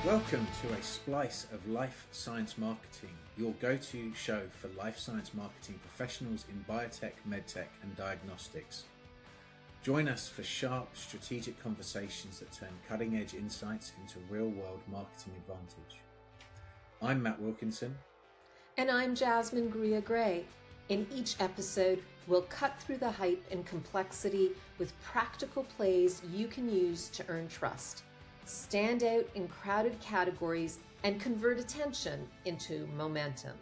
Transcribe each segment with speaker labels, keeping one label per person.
Speaker 1: Welcome to a splice of life science marketing, your go-to show for life science marketing professionals in biotech, medtech, and diagnostics. Join us for sharp, strategic conversations that turn cutting-edge insights into real-world marketing advantage. I'm Matt Wilkinson.
Speaker 2: And I'm Jasmine Gruia-Gray. In each episode, we'll cut through the hype and complexity with practical plays you can use to earn trust, stand out in crowded categories, and convert attention into momentum.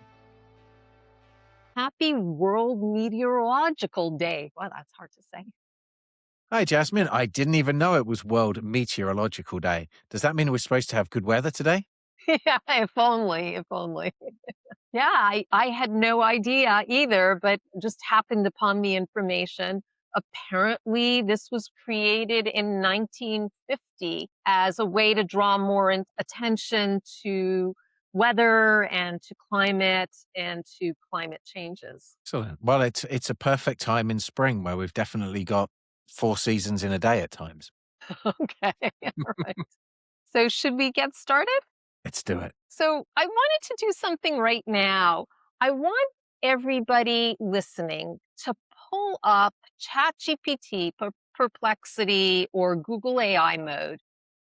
Speaker 3: Happy World Meteorological Day. Wow, that's hard to say.
Speaker 4: Hi, Jasmine. I didn't even know it was World Meteorological Day. Does that mean we're supposed to have good weather today?
Speaker 3: Yeah, if only. Yeah, I had no idea either, but just happened upon the information. Apparently, this was created in 1950 as a way to draw more attention to weather and to climate and to climate changes.
Speaker 4: Excellent. Well, it's a perfect time in spring where we've definitely got 4 seasons in a day at times.
Speaker 3: Okay, all right. So should we get started?
Speaker 4: Let's do it.
Speaker 3: So I wanted to do something right now. I want everybody listening to pull up ChatGPT, Perplexity, or Google AI mode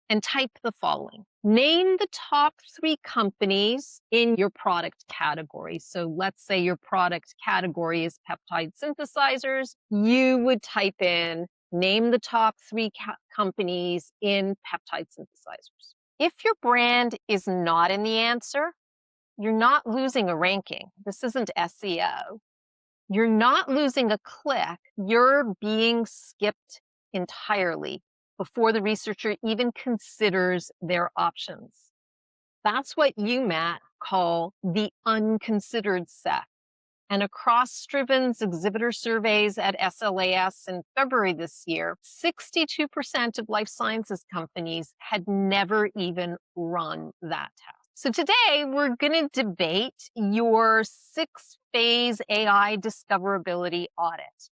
Speaker 3: and type the following. Name the top 3 companies in your product category. So let's say your product category is peptide synthesizers. You would type in, name the top 3 companies in peptide synthesizers. If your brand is not in the answer, you're not losing a ranking. This isn't SEO. You're not losing a click. You're being skipped entirely before the researcher even considers their options. That's what you, Matt, call the unconsidered set. And across Striven's exhibitor surveys at SLAS in February this year, 62% of life sciences companies had never even run that test. So today we're going to debate your 6-phase AI discoverability audit.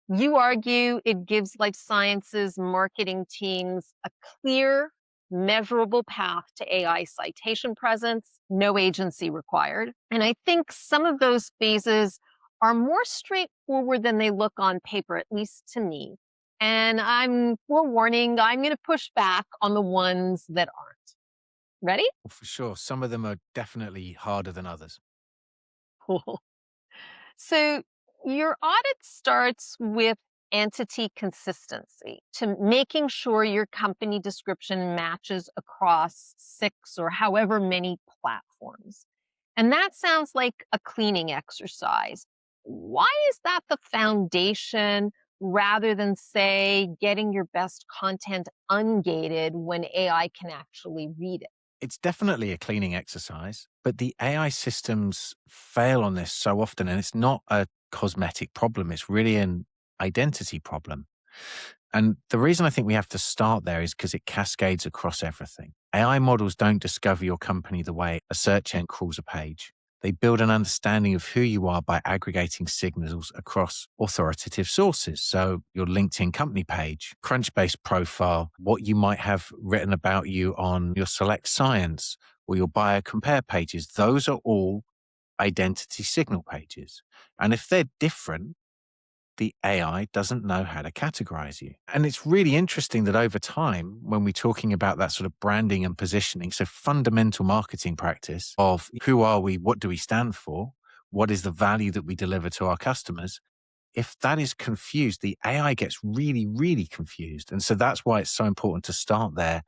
Speaker 3: You argue it gives life sciences marketing teams a clear, measurable path to AI citation presence, no agency required. And I think some of those phases are more straightforward than they look on paper, at least to me. And I'm forewarning, I'm going to push back on the ones that aren't. Ready?
Speaker 4: Well, for sure. Some of them are definitely harder than others.
Speaker 3: Cool. So your audit starts with entity consistency, to making sure your company description matches across 6 or however many platforms. And that sounds like a cleaning exercise. Why is that the foundation rather than, say, getting your best content ungated when AI can actually read it?
Speaker 4: It's definitely a cleaning exercise, but the AI systems fail on this so often, and it's not a cosmetic problem. It's really an identity problem. And the reason I think we have to start there is because it cascades across everything. AI models don't discover your company the way a search engine crawls a page. They build an understanding of who you are by aggregating signals across authoritative sources. So your LinkedIn company page, Crunchbase profile, what you might have written about you on your Select Science or your BioCompare pages. Those are all identity signal pages. And if they're different, the AI doesn't know how to categorize you. And it's really interesting that over time, when we're talking about that sort of branding and positioning, so fundamental marketing practice of who are we, what do we stand for, what is the value that we deliver to our customers, if that is confused, the AI gets really, really confused. And so that's why it's so important to start there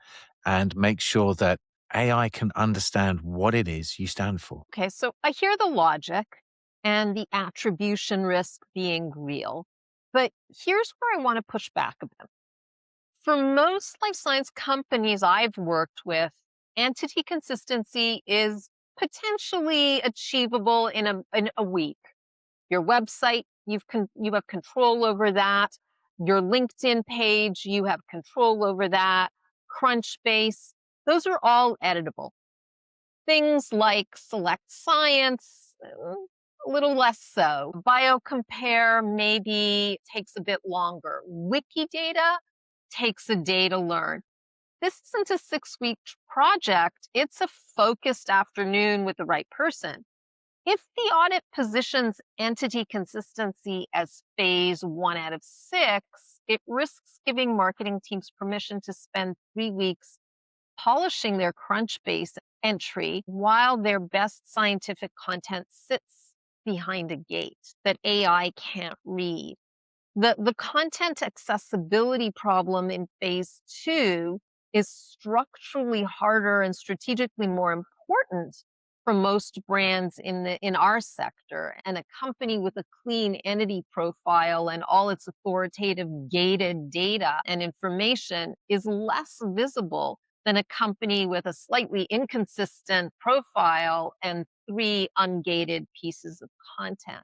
Speaker 4: and make sure that AI can understand what it is you stand for.
Speaker 3: Okay, so I hear the logic and the attribution risk being real, but here's where I want to push back a bit. For most life science companies I've worked with, entity consistency is potentially achievable in a week. Your website, you have control over that. Your LinkedIn page, you have control over that. Crunchbase, those are all editable. Things like Select Science, a little less so. BioCompare maybe takes a bit longer. Wikidata takes a day to learn. This isn't a 6-week project. It's a focused afternoon with the right person. If the audit positions entity consistency as phase 1 out of 6, it risks giving marketing teams permission to spend 3 weeks polishing their Crunchbase entry while their best scientific content sits behind a gate that AI can't read. The content accessibility problem in phase 2 is structurally harder and strategically more important for most brands in our sector. And a company with a clean entity profile and all its authoritative gated data and information is less visible than a company with a slightly inconsistent profile and 3 ungated pieces of content.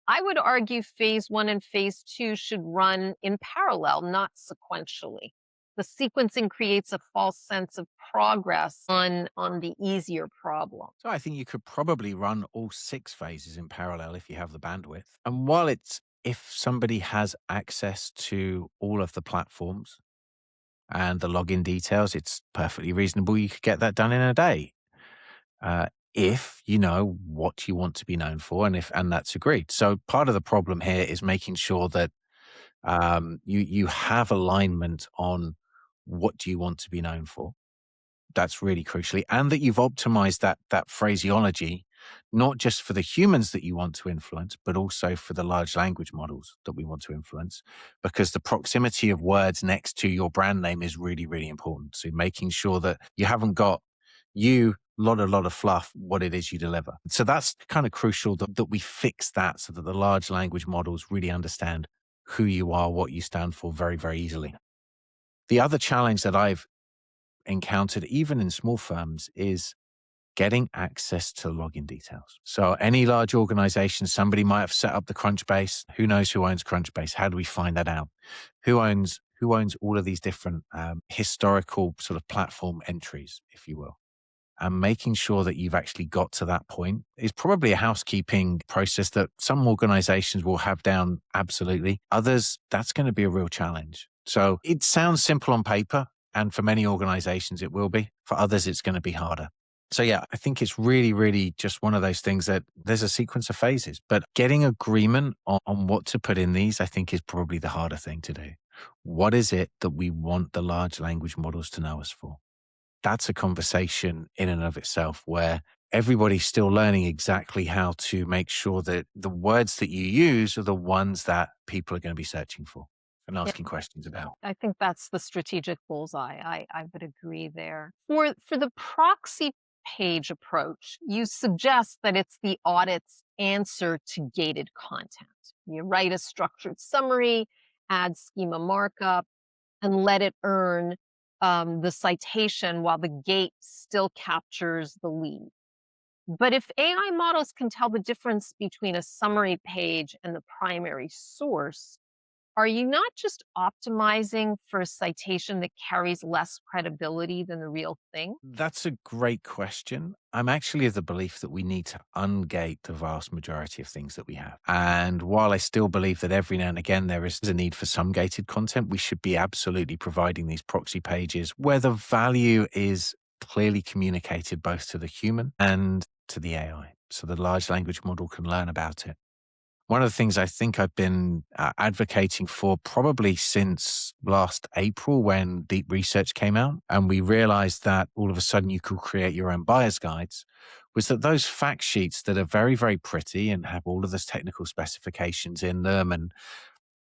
Speaker 3: I would argue phase 1 and phase 2 should run in parallel, not sequentially. The sequencing creates a false sense of progress on the easier problem.
Speaker 4: So I think you could probably run all 6 phases in parallel if you have the bandwidth. And while if somebody has access to all of the platforms and the login details, it's perfectly reasonable you could get that done in a day. If you know what you want to be known for, and that's agreed. So part of the problem here is making sure that you have alignment on what do you want to be known for. That's really crucially, and that you've optimized that phraseology, not just for the humans that you want to influence, but also for the large language models that we want to influence, because the proximity of words next to your brand name is really, really important. So making sure that you haven't got a lot of fluff, what it is you deliver. So that's kind of crucial that we fix that so that the large language models really understand who you are, what you stand for very, very easily. The other challenge that I've encountered, even in small firms, is getting access to login details. So any large organization, somebody might have set up the Crunchbase. Who knows who owns Crunchbase? How do we find that out? Who owns all of these different historical sort of platform entries, if you will? And making sure that you've actually got to that point is probably a housekeeping process that some organizations will have down absolutely. Others, that's going to be a real challenge. So it sounds simple on paper, and for many organizations it will be. For others, it's going to be harder. So yeah, I think it's really, really just one of those things that there's a sequence of phases, but getting agreement on what to put in these, I think, is probably the harder thing to do. What is it that we want the large language models to know us for? That's a conversation in and of itself where everybody's still learning exactly how to make sure that the words that you use are the ones that people are going to be searching for and asking questions about.
Speaker 3: I think that's the strategic bullseye. I would agree there. For the proxy page approach, you suggest that it's the audit's answer to gated content. You write a structured summary, add schema markup, and let it earn the citation while the gate still captures the lead. But if AI models can tell the difference between a summary page and the primary source, are you not just optimizing for a citation that carries less credibility than the real thing?
Speaker 4: That's a great question. I'm actually of the belief that we need to ungate the vast majority of things that we have. And while I still believe that every now and again there is a need for some gated content, we should be absolutely providing these proxy pages where the value is clearly communicated both to the human and to the AI, so the large language model can learn about it. One of the things I think I've been advocating for probably since last April when deep research came out and we realized that all of a sudden you could create your own buyer's guides, was that those fact sheets that are very, very pretty and have all of those technical specifications in them and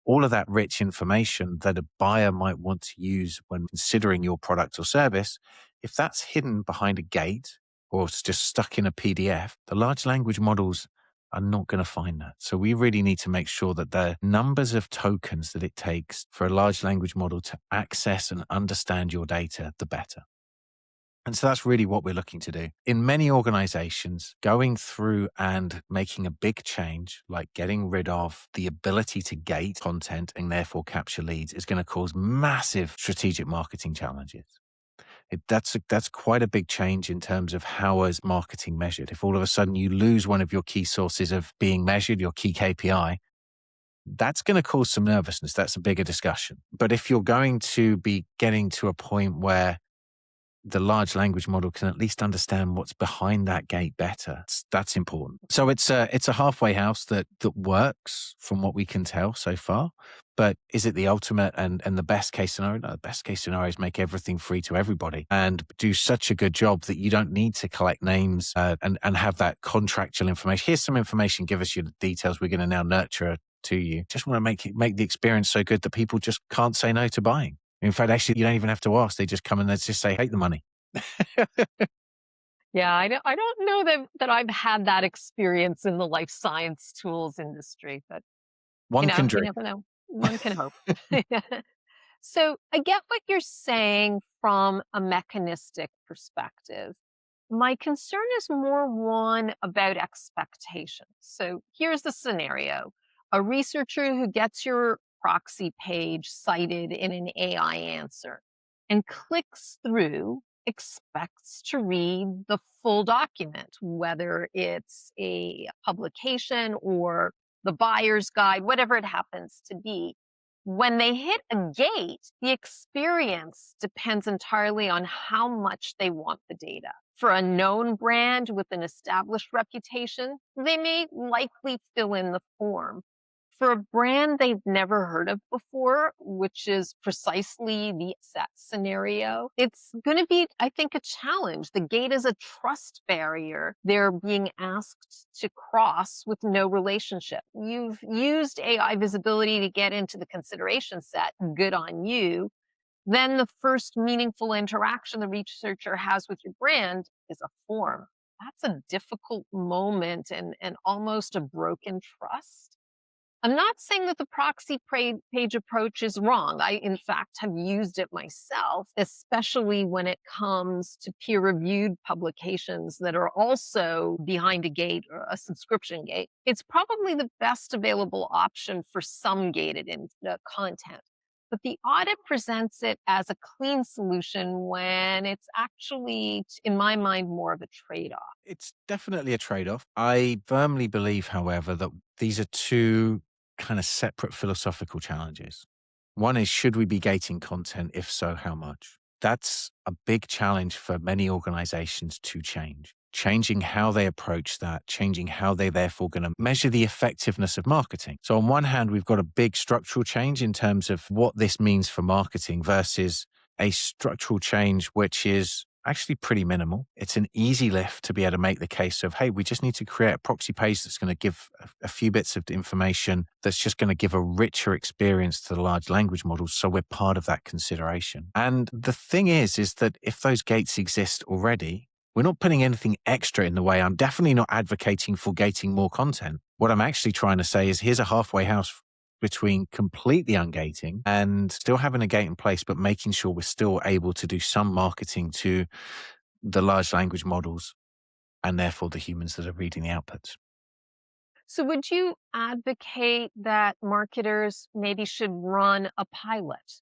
Speaker 4: all of that rich information that a buyer might want to use when considering your product or service, if that's hidden behind a gate or it's just stuck in a PDF, the large language models are not going to find that. So we really need to make sure that the numbers of tokens that it takes for a large language model to access and understand your data, the better. And so that's really what we're looking to do. In many organizations, going through and making a big change, like getting rid of the ability to gate content and therefore capture leads, is going to cause massive strategic marketing challenges. That's quite a big change in terms of how is marketing measured. If all of a sudden you lose one of your key sources of being measured, your key KPI, that's going to cause some nervousness. That's a bigger discussion. But if you're going to be getting to a point where the large language model can at least understand what's behind that gate better, that's important. So it's a halfway house that works from what we can tell so far. But is it the ultimate and the best case scenario? No, the best case scenario is make everything free to everybody and do such a good job that you don't need to collect names and have that contractual information. Here's some information, give us your details. We're going to now nurture to you. Just want to make the experience so good that people just can't say no to buying. In fact, actually, you don't even have to ask. They just come and they just say, "Take the money."
Speaker 3: Yeah, I don't know that I've had that experience in the life science tools industry, but
Speaker 4: One can
Speaker 3: you
Speaker 4: dream.
Speaker 3: never know. One can hope. So I get what you're saying from a mechanistic perspective. My concern is more one about expectations. So here's the scenario. A researcher who gets your proxy page cited in an AI answer and clicks through expects to read the full document, whether it's a publication or the buyer's guide, whatever it happens to be. When they hit a gate, the experience depends entirely on how much they want the data. For a known brand with an established reputation, they may likely fill in the form. For a brand they've never heard of before, which is precisely the set scenario, it's going to be, I think, a challenge. The gate is a trust barrier they're being asked to cross with no relationship. You've used AI visibility to get into the consideration set. Good on you. Then the first meaningful interaction the researcher has with your brand is a form. That's a difficult moment and almost a broken trust. I'm not saying that the proxy page approach is wrong. I, in fact, have used it myself, especially when it comes to peer-reviewed publications that are also behind a gate or a subscription gate. It's probably the best available option for some gated content. But the audit presents it as a clean solution when it's actually, in my mind, more of a trade-off.
Speaker 4: It's definitely a trade-off. I firmly believe, however, that these are two kind of separate philosophical challenges. One is, should we be gating content? If so, how much? That's a big challenge for many organizations to change. Changing how they approach that, changing how they're therefore going to measure the effectiveness of marketing. So on one hand, we've got a big structural change in terms of what this means for marketing versus a structural change which is actually pretty minimal. It's an easy lift to be able to make the case of, hey, we just need to create a proxy page that's going to give a few bits of information that's just going to give a richer experience to the large language models. So we're part of that consideration. And the thing is that if those gates exist already, we're not putting anything extra in the way. I'm definitely not advocating for gating more content. What I'm actually trying to say is here's a halfway house between completely ungating and still having a gate in place, but making sure we're still able to do some marketing to the large language models and therefore the humans that are reading the outputs.
Speaker 3: So would you advocate that marketers maybe should run a pilot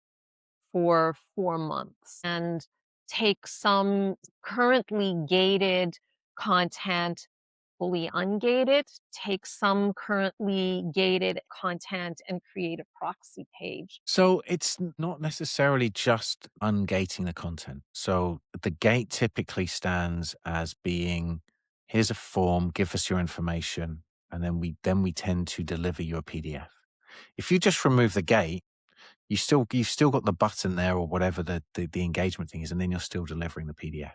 Speaker 3: for 4 months and take some currently gated content fully ungated, take some currently gated content and create a proxy page?
Speaker 4: So it's not necessarily just ungating the content. So the gate typically stands as being, here's a form, give us your information, and then we tend to deliver you a PDF. If you just remove the gate, you've still got the button there or whatever the engagement thing is, and then you're still delivering the PDF.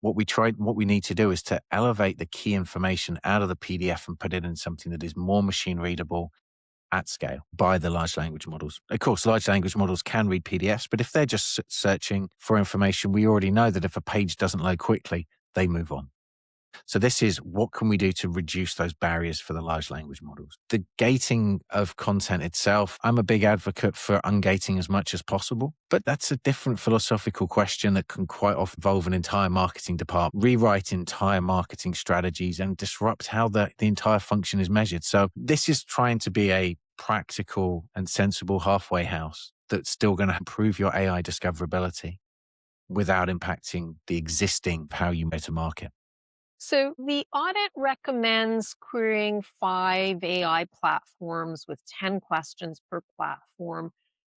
Speaker 4: What we need to do is to elevate the key information out of the PDF and put it in something that is more machine readable at scale by the large language models. Of course, large language models can read PDFs, but if they're just searching for information, we already know that if a page doesn't load quickly, they move on. So this is what can we do to reduce those barriers for the large language models. The gating of content itself, I'm a big advocate for ungating as much as possible, but that's a different philosophical question that can quite often involve an entire marketing department, rewrite entire marketing strategies and disrupt how the entire function is measured. So this is trying to be a practical and sensible halfway house that's still going to improve your AI discoverability without impacting the existing how you go to market.
Speaker 3: So the audit recommends querying 5 AI platforms with 10 questions per platform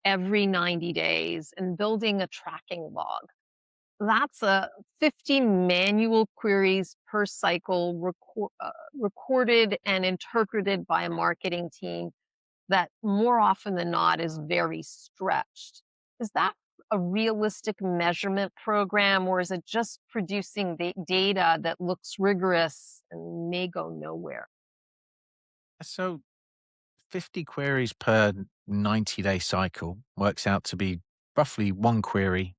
Speaker 3: every 90 days and building a tracking log. That's a 50 manual queries per cycle recorded and interpreted by a marketing team that more often than not is very stretched. Is that a realistic measurement program, or is it just producing the data that looks rigorous and may go nowhere?
Speaker 4: So 50 queries per 90-day cycle works out to be roughly one query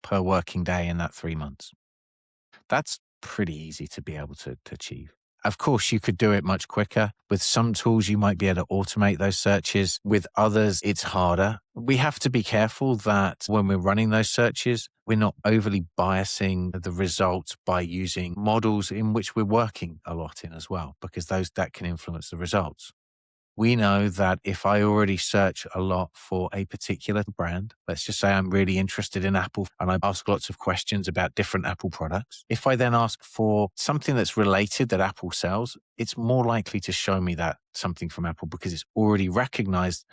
Speaker 4: per working day in that 3 months. That's pretty easy to be able to achieve. Of course, you could do it much quicker. With some tools, you might be able to automate those searches. With others, it's harder. We have to be careful that when we're running those searches, we're not overly biasing the results by using models in which we're working a lot in as well, because that can influence the results. We know that if I already search a lot for a particular brand, let's just say I'm really interested in Apple and I ask lots of questions about different Apple products. If I then ask for something that's related that Apple sells, it's more likely to show me that something from Apple because it's already recognized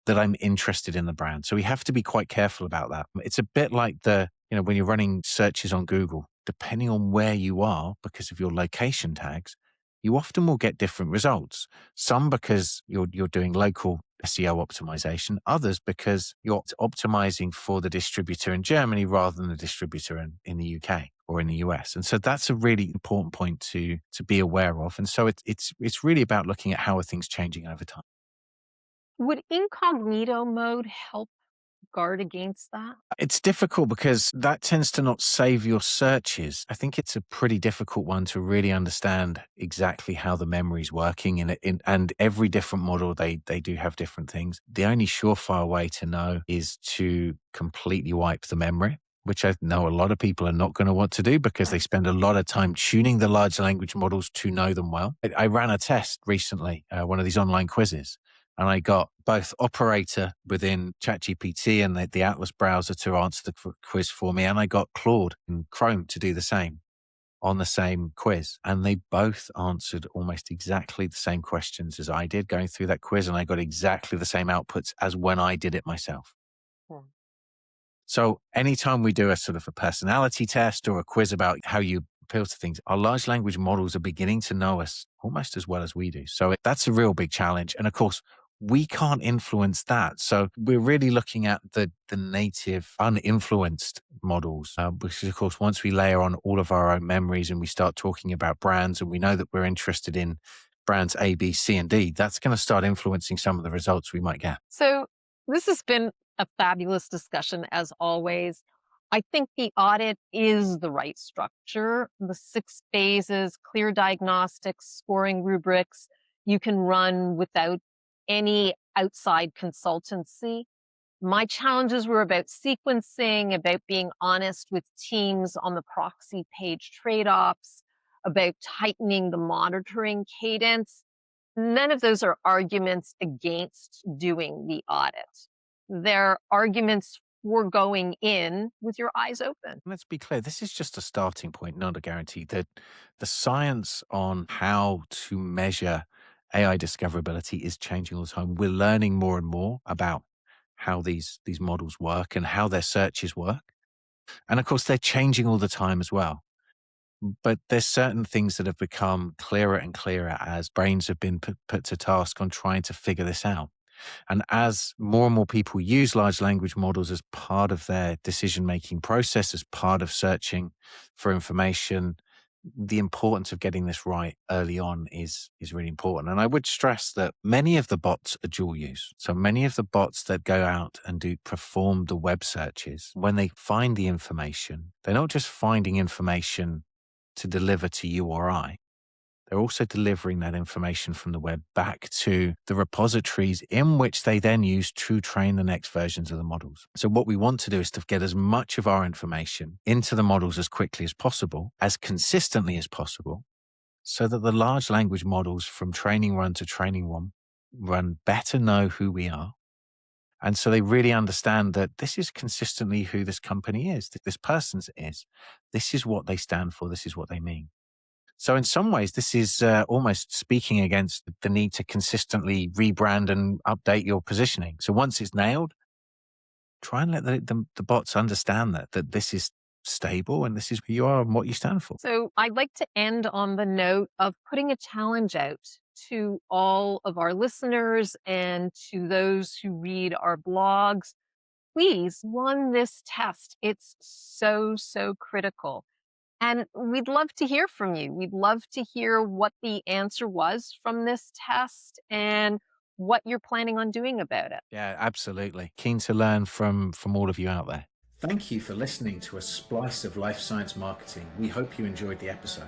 Speaker 4: that I'm interested in the brand. So we have to be quite careful about that. It's a bit like when you're running searches on Google, depending on where you are because of your location tags, you often will get different results. Some because you're doing local SEO optimization, others because you're optimizing for the distributor in Germany rather than the distributor in the UK or in the US. And so that's a really important point to be aware of. And so it's really about looking at how are things changing over time.
Speaker 3: Would incognito mode help guard against that?
Speaker 4: It's difficult because that tends to not save your searches. I think it's a pretty difficult one to really understand exactly how the memory's working and every different model, they do have different things. The only surefire way to know is to completely wipe the memory, which I know a lot of people are not going to want to do because they spend a lot of time tuning the large language models to know them well. I ran a test recently, one of these online quizzes, and I got both operator within ChatGPT and the Atlas browser to answer the quiz for me. And I got Claude in Chrome to do the same on the same quiz. And they both answered almost exactly the same questions as I did going through that quiz. And I got exactly the same outputs as when I did it myself.
Speaker 3: Hmm.
Speaker 4: So anytime we do a sort of a personality test or a quiz about how you appeal to things, our large language models are beginning to know us almost as well as we do. So that's a real big challenge. And of course, we can't influence that. So we're really looking at the native uninfluenced models, which of course, once we layer on all of our own memories and we start talking about brands and we know that we're interested in brands A, B, C, and D, that's going to start influencing some of the results we might get.
Speaker 3: So this has been a fabulous discussion as always. I think the audit is the right structure. The 6 phases, clear diagnostics, scoring rubrics, you can run without any outside consultancy. My challenges were about sequencing, about being honest with teams on the proxy page trade-offs, about tightening the monitoring cadence. None of those are arguments against doing the audit. They're arguments for going in with your eyes open.
Speaker 4: Let's be clear, this is just a starting point, not a guarantee. That the science on how to measure AI discoverability is changing all the time. We're learning more and more about how these models work and how their searches work. And of course, they're changing all the time as well. But there's certain things that have become clearer and clearer as brains have been put to task on trying to figure this out. And as more and more people use large language models as part of their decision-making process, as part of searching for information, the importance of getting this right early on is really important. And I would stress that many of the bots are dual use. So many of the bots that go out and perform the web searches, when they find the information, they're not just finding information to deliver to you or I. They're also delivering that information from the web back to the repositories in which they then use to train the next versions of the models. So what we want to do is to get as much of our information into the models as quickly as possible, as consistently as possible, so that the large language models from training run to training run better know who we are. And so they really understand that this is consistently who this company is, that this person is. This is what they stand for. This is what they mean. So in some ways, this is almost speaking against the need to consistently rebrand and update your positioning. So once it's nailed, try and let the bots understand that this is stable and this is who you are and what you stand for.
Speaker 3: So I'd like to end on the note of putting a challenge out to all of our listeners and to those who read our blogs. Please run this test. It's so, so critical. And we'd love to hear from you. We'd love to hear what the answer was from this test and what you're planning on doing about it.
Speaker 4: Yeah, absolutely. Keen to learn from all of you out there.
Speaker 1: Thank you for listening to a splice of life science marketing. We hope you enjoyed the episode.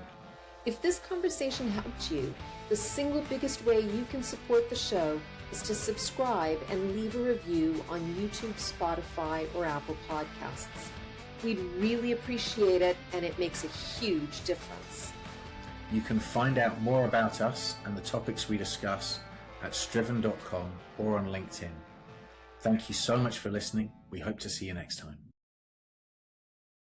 Speaker 2: If this conversation helped you, the single biggest way you can support the show is to subscribe and leave a review on YouTube, Spotify, or Apple Podcasts. We'd really appreciate it, and it makes a huge difference.
Speaker 1: You can find out more about us and the topics we discuss at striven.com or on LinkedIn. Thank you so much for listening. We hope to see you next time.